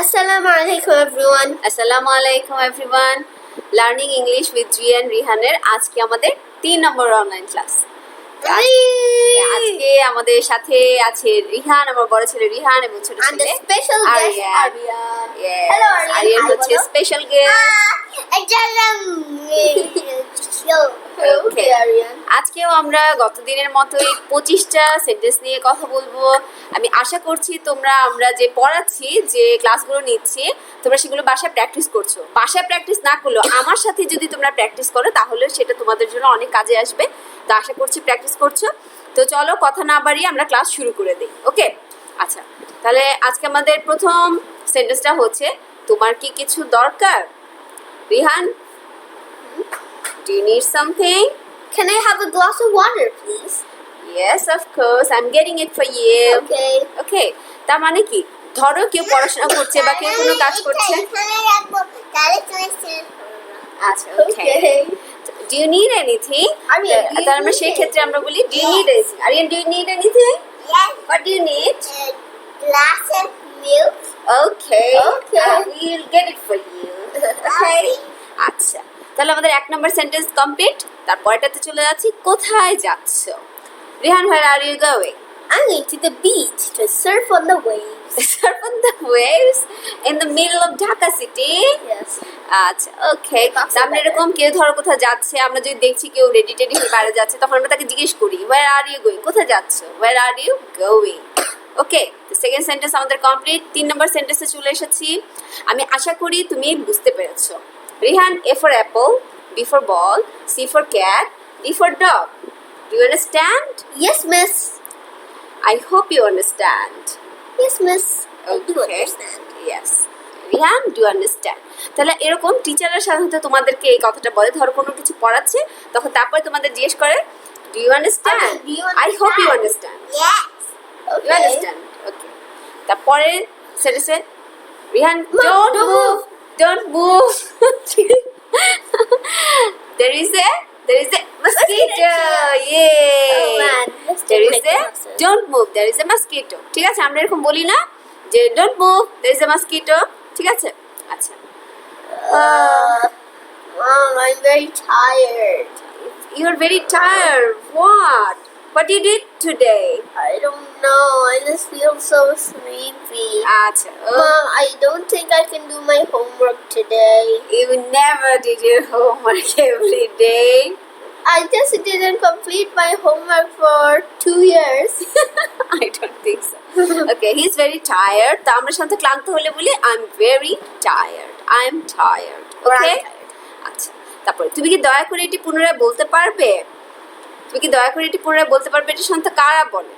Assalamualaikum everyone. Assalamualaikum everyone. Learning English with Jui and Rihan এর আজকে আমাদের 3 নম্বর online class. আজকে আমাদের সাথে আছে রিহান, আমার বড় ছেলে রিহান এবং ছোট ছেলে And the special guest Aryan. Yes. Hello Aryan. Aryan হচ্ছে স্পেশাল গেস্ট। Okay Aryan. আজকেও আমরা গত দিনের মতোই 25টা সেন্টেন্স নিয়ে কথা বলবো। আমি আশা করছি আমরা যে পড়াচ্ছি, যে ক্লাসগুলো নিচ্ছি, তোমরা সেগুলো বাসায় প্র্যাকটিস করছো। বাসায় প্র্যাকটিস না করলেও আমার সাথে যদি তোমরা প্র্যাকটিস করো তাহলে সেটা তোমাদের জন্য অনেক কাজে আসবে। তো আশা করছি প্র্যাকটিস করছো। তো চলো কথা না বাড়িয়ে আমরা ক্লাস শুরু করে দিই। ওকে, আচ্ছা, তাহলে আজকে আমাদের প্রথম সেন্টেন্সটা হচ্ছে, তোমার কি কিছু দরকার? Rihan, do you need something? Can I have a glass of water please? Yes, of course. I'm getting it for you. Okay. Okay. তার মানে কি? ধরো কেউ পড়াশোনা করছে বা কেউ কোনো কাজ করছে। আচ্ছা, okay. Do you need anything? তাহলে আমরা সেই ক্ষেত্রে আমরা বলি do you need anything? Aryan, do you need anything? Yes. What do you need? Glass of milk. Okay. Okay. We'll get it for you. Okay. আচ্ছা, তাহলে আমাদের 1 নম্বর সেন্টেন্স কমপ্লিট। তারপরটাতে চলে যাচ্ছি, কোথায় যাচ্ছ? Rihan, where are you going? I'm going to the beach to surf on the waves. Surf on the waves in the middle of Dhaka city? Yes. আচ্ছা, ওকে। আমরা এরকম কেউ ধরো কোথাও যাচ্ছে, আমরা যদি দেখছি কেউ রেডি টেডি হয়ে বাইরে যাচ্ছে, তখন আমরা তাকে জিজ্ঞেস করি where are you going? কোথায় যাচ্ছ? Where are you going? ওকে, তো সেকেন্ড সেন্টেন্স আমাদের কমপ্লিট। 3 নম্বর সেন্টেন্সে চলে এসেছি। আমি আশা করি তুমি বুঝতে পেরেছো। Rihan, A for apple, B for ball, C for cat, D for dog. Do you understand? Yes, miss. I hope you understand. Yes, miss. I do Okay. understand. Yes. Rihan, do you understand? তাহলে এরকম টিচাররা সাধারণত তোমাদেরকে এই কথাটা বলে, ধরো কোনো কিছু পড়াচ্ছে, তখন তারপরে তোমাদের জিজ্ঞেস করে do you understand? Do you I hope you understand? understand. Yes. You understand? Okay. তারপরে সেন্টেন্সে Rihan, Mom, don't move. there is a mosquito. Yay. Oh man, let's There take is my a glasses. don't move, there is a mosquito. ঠিক আছে, আমরা এরকম বলি না যে don't move, there is a mosquito. ঠিক আছে, আচ্ছা। Mom, I'm very tired. You are very tired. What you did today? I don't know. I just feel so sleepy. আচ্ছা, Mom, I don't think I can do my homework today. you never did your homework every day. I just didn't complete my homework for 2 years. I don't think so. Okay, he's very tired. তো আমরা সাথে ক্লান্ত হলে বলি I'm very tired. I'm tired. Okay? আচ্ছা, তারপরে তুমি কি দয়া করে এটি পুনরায় বলতে পারবে? এটা শান্ত কারা বলে,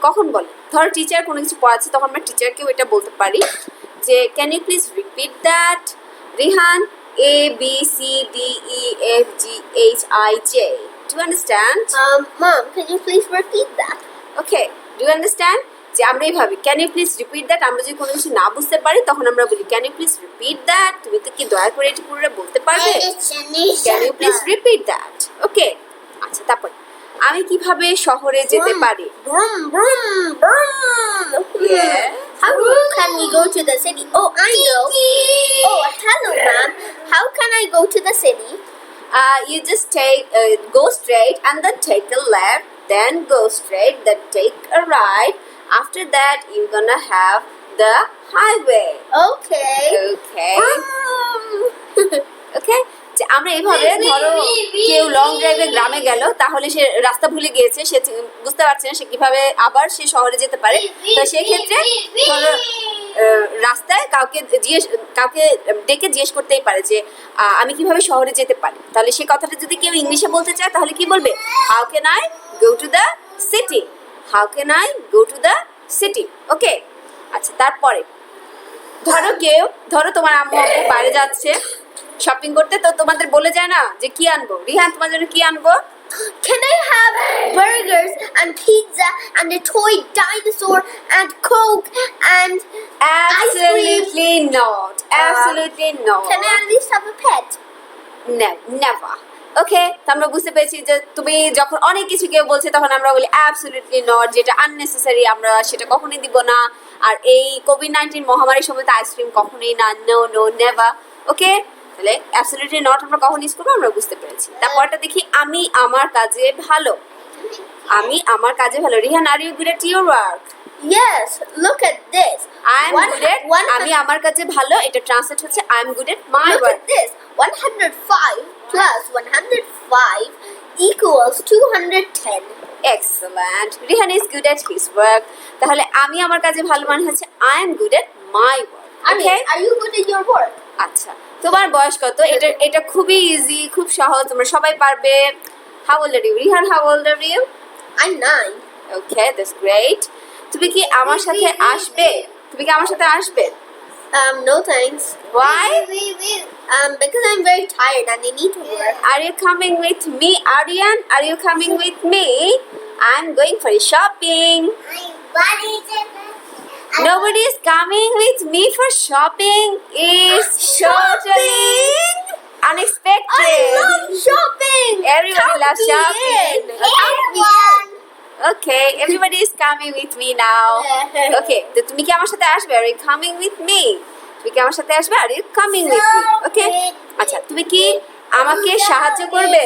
কখন বলে? ধরো টিচার কোনো কিছু পড়াচ্ছে, তখন আমরা টিচারকেও এটা বলতে পারি যে can you please repeat that? Rihan, A B C D E F G H I J. Do you understand? Mom, can you please repeat that? Okay, do you understand? যে আমরা এইভাবে can you please repeat that, আমরা যদি কোনো কিছু না বুঝতে পারি তখন আমরা বলি can you please repeat that? তুমি তো কি দয়া করে এটি পুরোটা বলতে পারবে? Can you please repeat that? Okay, আচ্ছা, তারপর আমি কিভাবে শহরে যেতে পারি? Brum, brum, brum. Yeah. How can we go to the city? Oh, I know. Oh, hello, ma'am. How can I go to the city? You just go straight and then take a left, then go straight, then take a right. After that, you're gonna have the highway. Okay. Okay. Brum. Okay. যে আমরা এইভাবে ধরো কেউ long ড্রাইভে গ্রামে গেল, তাহলে সে রাস্তা ভুলে গিয়েছে, সে বুঝতে পারছে না সে কিভাবে আবার সে শহরে যেতে পারে। তো সেই ক্ষেত্রে ধরো রাস্তায় কাউকে ডেকে জিজ্ঞেস করতেই পারে যে আমি কিভাবে শহরে যেতে পারি। তাহলে সেই কথাটা যদি কেউ ইংলিশে বলতে চায় তাহলে কি বলবে? How can I go to the city? How can I go to the city? Okay, আচ্ছা, তারপরে ধরো তোমার আম্মু বাইরে যাচ্ছে শপিং করতে, তো তোমাদের বলে যায় না যে কি আনবো? রিহান, তোমার জন্য কি আনবো? Can I have burgers and pizza and a toy dinosaur and Coke and Absolutely not. Absolutely not. can I at least have a pet? No, never. ওকে, তো আমরা বুঝতে পেরেছি যে তুমি যখন অনেক কিছু কেউ বলছে তখন আমরা বলি অ্যাবসলিউটলি নট, যেটা আননেসেসারি আমরা সেটা কখনোই দিব না। আর এই কোভিড-19 মহামারীর সময় তো আইসক্রিম কখনোই না, নো নো নেভার। ওকে, তাহলে অ্যাবসলিউটলি নট আমরা কখন ইউজ করবো আমরা বুঝতে পেরেছি। তারপরটা দেখি, আমি আমার কাজে ভালো। আমি আমার কাজে ভালো। Rihan, are you good at your work? Yes, look at this. I am good at, আমি আমার কাজে ভালো, এটা ট্রান্সলেট হচ্ছে I am good at my Look work. at this. 105 plus 105 equals 210. Excellent. Rihan is good at his work. তাহলে আমি আমার কাজে ভালো মানে হচ্ছে I am good at my work. Okay, Are you good at your work? আচ্ছা, তোমার বয়স কত? এটা খুবই ইজি, খুব সহজ, তোমরা সবাই পারবে। How old are you? Rihan, how old are you? I'm 9. Okay, that's great. তুমি কি আমার সাথে আসবে? তুমি কি আমার সাথে আসবে? No thanks. Why? Because I'm very tired and I need to work. Are you coming with me, Aryan? Are you coming with me? I'm going for shopping. Nobody is coming with me for shopping. It's totally unexpected. I love shopping. Everybody Count loves me shopping. in. Count me in. Okay, everybody is coming with me now. Okay, তো তুমি কি আমার সাথে আসবে? Are you coming with me? তুমি কি আমার সাথে আসবে? Are you coming with me? Okay, আচ্ছা, তুমি কি আমাকে সাহায্য করবে?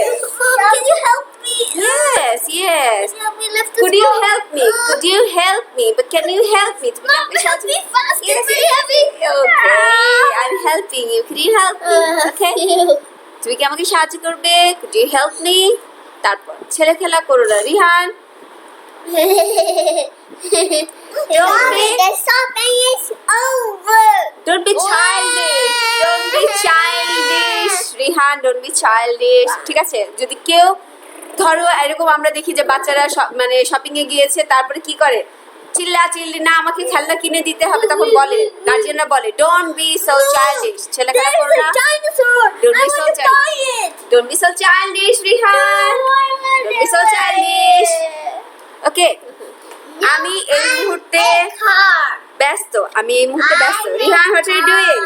Can you help me? Yes, yes. Help me lift this Could you box. help me? Could you help me? But can you help me? তুমি কি Mom, আমাকে help সাহায্য- me fast. Yes, It's very heavy. Okay, I'm helping you. Could you help me? Okay. তুমি কি আমাকে সাহায্য করবে? Could you help me? তারপর ছেলে খেলা করো না, Rihan. Mommy, the shopping is over. Don't be childish. Don't be childish. Rihan, don't be childish. ঠিক আছে, যদি কেউ ধরো এরকম আমরা দেখি যে বাচ্চারা মানে শপিং এ গিয়েছে, তারপরে কি করে, চিল্লা চিল্লি না আমাকে খেলনা কিনে দিতে হবে, তখন বলে গার্জিয়ানরা বলে ডোন্ট বি সো চাইল্ডিশ, ছেলে খেলা করো There's না। a dinosaur. Don't I be so want to childish. buy it. Don't be so childish, Rihan. Don't be so childish. ওকে, আমি এই মুহূর্তে ব্যস্ত, আমি এই মুহূর্তে ব্যস্ত। Rihan, what are you doing?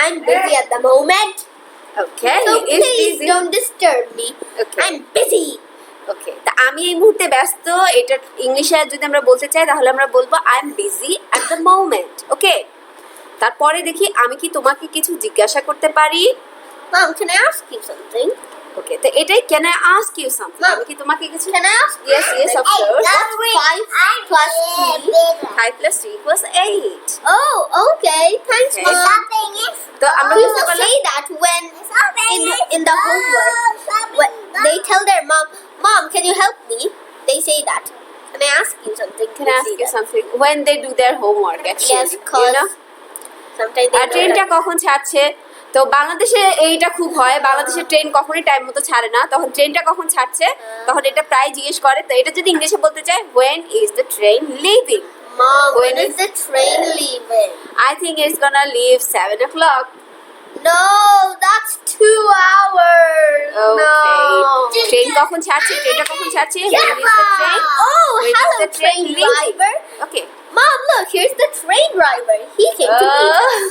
I'm busy at the moment. Okay, So he is please busy. don't disturb me. Okay. I'm busy. ওকে, তা আমি এই মুহূর্তে ব্যস্ত, এটা ইংলিশে যদি আমরা বলতে চাই তাহলে আমরা বলবো I am busy at the moment. Okay, তারপরে দেখি, আমি কি তোমাকে কিছু জিজ্ঞাসা করতে পারি? Mom, can I ask you something? Okay, তো এটাই can I ask you something, Mom. আমি কি তোমাকে কিছু? Can I ask you Yes, yes, of something? course. That's 5 plus 3. 5 plus 3 equals 8. Oh, okay. Thanks, Okay. Mom. তো আমরা We বুঝতে will পারলাম say that when in the homework, when they tell their mom, can you help me? They say that. Can I ask you something? can I ask you something when they do their homework actually, Yes, you because know? sometimes R they ট্রেনটা কখন ছাড়ছে? তো বাংলাদেশে এইটা খুব হয়, বাংলাদেশের train কখনোই টাইম মতো ছাড়ে না, তখন ট্রেনটা কখন ছাড়ছে তখন এটা প্রায় জিজ্ঞেস করে। তো এটা যদি ইংলিশে বলতে চাই, when is the train leaving? Mom, when When is the train leaving? I think it's gonna leave 7 o'clock. No, that's 2 hours. Okay. Train No. কখন ছাড়ছে? ট্রেনটা কখন ছাড়ছে? When is the train? Oh, When is hello, the train train leaving? driver. Okay. Mom, look, here's the train driver. He came to meet us.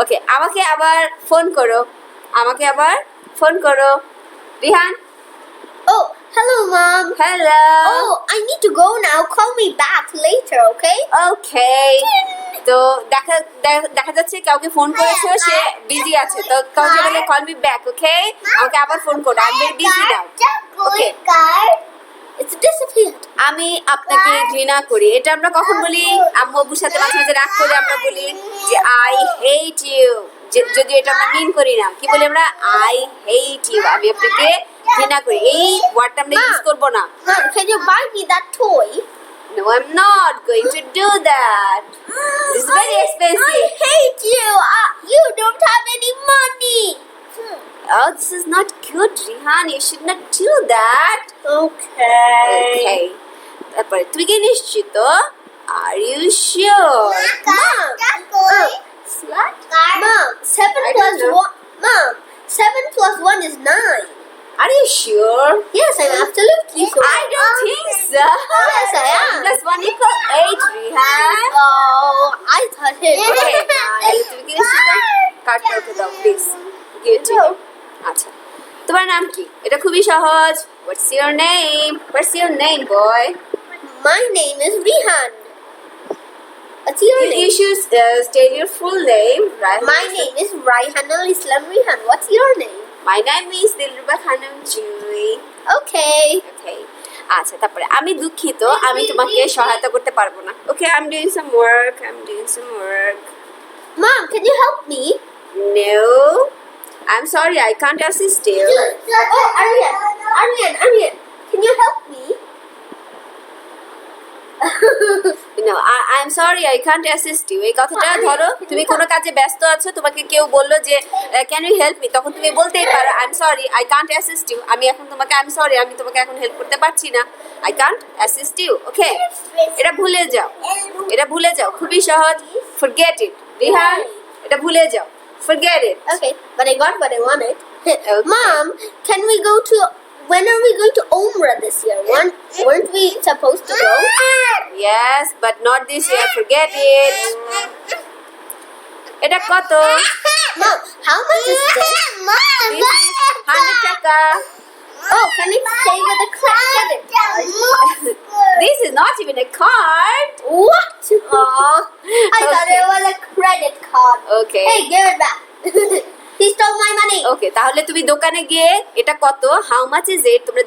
ওকে, আমাকে আবার phone করো, আমাকে আবার ফোন করো। Rihan, Oh, hello, Mom. Hello. Oh, I need to go now. Call me back later, okay? ওকে, তো দেখা যাচ্ছে কাউকে ফোন করেছো, সে বিজি আছে, তো কাউকে বলে কল মি ব্যাক। ওকে, আমাকে আবার ফোন করো, I am very busy now. Okay. It's disappeared. আমি আপনাকে ঘৃণা করি, এটা আমরা কখন বলি? আম্মু আব্বুর সাথে মাঝে মাঝে রাগ করে আমরা বলি যে আই হেট ইউ, যদি এটা আমরা মিন করি না, কি বলি আমরা? আই হেট ইউ, আমি আপনাকে ঘৃণা করি। এই ওয়ার্ডটা আমরা ইউজ করব না। Mom, can you buy me that toy? No, I'm not going to do that. This is very I expensive. hate you. You don't have any money. Oh, this is not good, Rihan. You should not do that. Okay. তারপরে তুই কি নিশ্চিত? Are you sure? Mom, 7 I plus don't know. 1. Mom, 7 plus 1 is 9. Are you sure? Yes, I'm absolutely sure. I don't think so. Yes, I am. Plus 1 equals 8, Rihan. Oh, I thought it was Okay. 9. তুমি কি নিশ্চিত? কার্ডটা ওকে দাও, please. Give it to him. আচ্ছা, তোমার নাম কি? এটা খুবই সহজ। What's your name? What's your name, boy? My name is Rihan. What's your You name? should state your full name, right? My name is Rihanul Islam Rihan. What's your name? My name is Dilruba Khanum Jui. Okay. Okay. আচ্ছা, তারপরে আমি দুঃখিত, আমি তোমাকে সহায়তা করতে পারবো না। Okay, I'm doing some work. Mom, can you help me? No, I'm sorry, I can't assist you. Oh, Aryan, can you help me? No, I'm sorry, I can't assist you. এই কথাটা ধরো তুমি কোনো কাজে ব্যস্ত আছো, তোমাকে কেউ বললো যে can you help me, তখন তুমি বলতেই পারো I'm sorry, I can't assist you. আমি এখন তোমাকে I'm sorry, আমি তোমাকে এখন হেল্প করতে পারছি না, I can't assist you. Okay, এটা ভুলে যাও, খুবই সহজ। Forget it, রিহান, এটা ভুলে যাও, forget it. Okay, but I got what I wanted. Okay. Mom, when are we going to Umrah this year? Weren't we supposed to go? Yes, but not this year, forget it. এটা কত? Mom, how much is this? This is 100 টাকা. Oh, can it stay with the credit card? This is not even a card. What? Aw, I thought it was a credit card. Okay. Hey, give it back. He stole my money. Okay, তাহলে তুমি দোকানে গিয়ে এটা কত, how much is it, তোমরা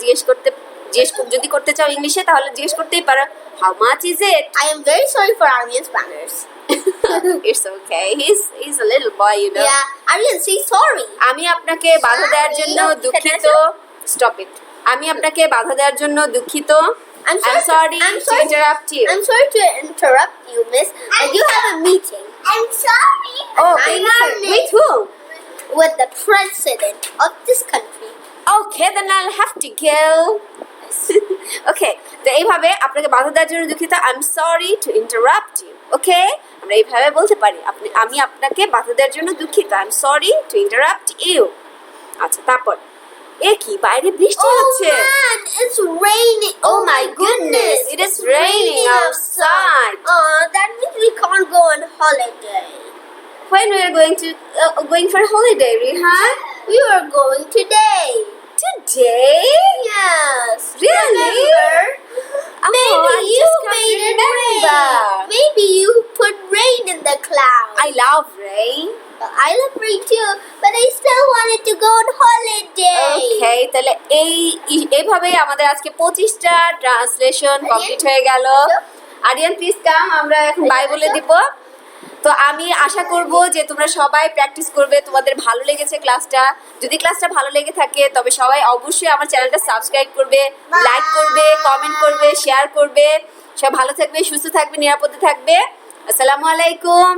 যদি করতে চাও ইংলিশে তাহলে জিজ্ঞেস করতেই পারো how much is it. I am very sorry for Aryan's manners. It's okay, he's a little boy, you know. Yeah, Aryan, say sorry. আমি আপনাকে বাধা দেওয়ার জন্য দুঃখিত। Stop it. আমি আপনাকে বাধা দেওয়ার জন্য দুঃখিত। I'm sorry to interrupt you. I'm sorry to interrupt you, miss. I do have a meeting. I'm sorry. Okay, with whom? With the president of this country. Okay, then I'll have to go. Okay, তো এইভাবে আপনাকে বাধা দেওয়ার জন্য দুঃখিত, I'm sorry to interrupt you. Okay, আমরা এইভাবে বলতে পারি আমি আপনাকে বাধা দেওয়ার জন্য দুঃখিত, I'm sorry to interrupt you. আচ্ছা, তারপর কি বাইরে বৃষ্টি হচ্ছে? Oh man, it's raining. Oh my goodness, it is raining outside. That means we can't go on holiday. When we are going for holiday, Rihan? We were going today. Today? Yes. Really? Remember? Oh, Maybe I you just can't made it remember. rain. Maybe you put rain in the clouds. I love rain. I love rain too, but I still wanted to go on holiday. Okay, তাহলে এইভাবেই আমাদের আজকে 25টা translation complete হয়ে গেল। Aryan please come, আমরা এখন by বলে দিব। তো আমি আশা করব যে তোমরা সবাই প্র্যাকটিস করবে, তোমাদের ভালো লেগেছে ক্লাসটা। যদি ক্লাসটা ভালো লেগে থাকে তবে সবাই অবশ্যই আমার চ্যানেলটা সাবস্ক্রাইব করবে, লাইক করবে, কমেন্ট করবে, শেয়ার করবে। সবাই ভালো থাকবে, সুস্থ থাকবে, নিরাপদে থাকবে। আসসালামু আলাইকুম।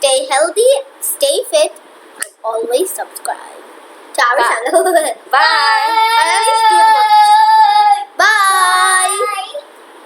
Stay healthy, stay fit, and always subscribe to our channel. Bye. Bye.